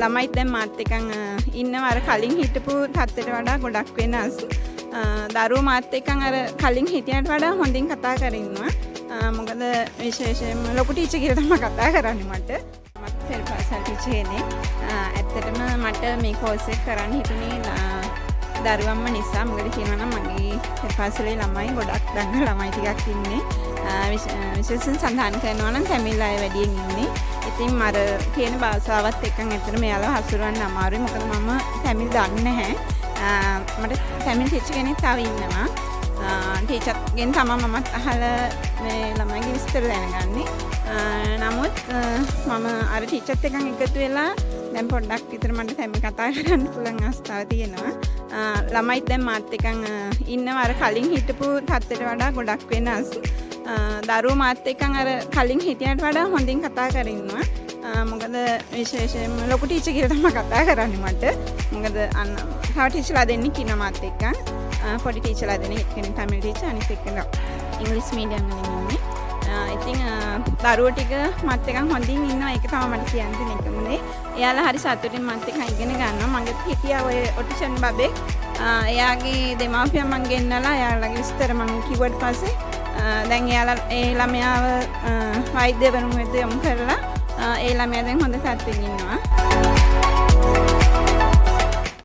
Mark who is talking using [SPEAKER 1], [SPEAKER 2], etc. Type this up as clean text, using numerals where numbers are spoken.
[SPEAKER 1] ළමයිත් දැන් මාත් එක්කන් ඉන්නවා අර කලින් හිටපු තත්ත්වයට වඩා ගොඩක් වෙනස්. දරුවෝ මාත් එක්කන් අර කලින් හිටියට වඩා හොඳින් කතා කරගෙන ඉන්නවා. මොකද විශේෂයෙන්ම ලොකු ටීචර් කියලා තමයි කතා කරන්නේ මට. මත් පෙරපාසල් ටීචර් කෙනෙක්. ඇත්තටම මට මේ කෝස් එක කරන්න හිතුනේ දරුවන්ම නිසා. මොකද කියනවා නම් මගේ පෙරපාසලේ ළමයි ගොඩක් දන්න ළමයි ටිකක් ඉන්නේ. විශේෂයෙන් සඳහන් කරනවා නම් තමිල් අය වැඩියෙන් ඉන්නේ. ඉතින් මර කියන භාෂාවත් එක්කන් ඇත්තටම එයාලව හසුරවන්න අමාරුයි. මොකද මම තමිල් දන්නේ නැහැ. මට තමිල් ටීචර් කෙනෙක් තව ඉන්නවා. ටීචර්ගෙන් තමයි මමත් අහලා මේ ළමයිගේ විස්තර දැනගන්නේ. නමුත් මම අර ටීචර්ත් එක්කන් එකතු වෙලා දැන් පොඩ්ඩක් විතර මට තමිල් කතා කරන්න පුළුවන් අවස්ථාව තියෙනවා. ළමයිත් දැන් මාත් එක්කන් ඉන්නවා අර කලින් හිටපු තත්ත්වයට වඩා ගොඩක් වෙනස්. දරුවෝ මාත් එක්කන් අර කලින් හිටියට වඩා හොඳින් කතා කරගෙන ඉන්නවා. මොකද විශේෂයෙන්ම ලොකු ටීචර් කියලා තමයි කතා කරන්නේ මට. මොකද තව ටීචර්ලා දෙන්නෙක් ඉන්නවා මාත් එක්කන්. පොඩි ටීචර්ලා දෙන්නෙක් එක්කෙනෙක් තමිල් ටීචර් අනිත් එක්කෙනා ඉංග්‍රීසි මීඩියම් වලින් ඉන්නේ. ඉතින් දරුවෝ ටික මාත් එක්කන් හොඳින් ඉන්නවා. ඒක තමයි මට කියන්න තියෙන එකම දේ. එයාලා හරි සතුටින් මාත් එක්කන් ඉගෙන ගන්නවා. මගෙත් හිටියා ඔය ඔටිෂන් බබෙක්. එයාගේ දෙමාපියන් මං ගෙන්නලා එයාලගේ විස්තර මං කිව්වට පස්සේ දැන් එයාලා ඒ ළමයාව වෛද්‍යවරුන් වෙත යොමු කරලා ඒ ළමයා දැන් හොඳ තත්ත්වෙක ඉන්නවා.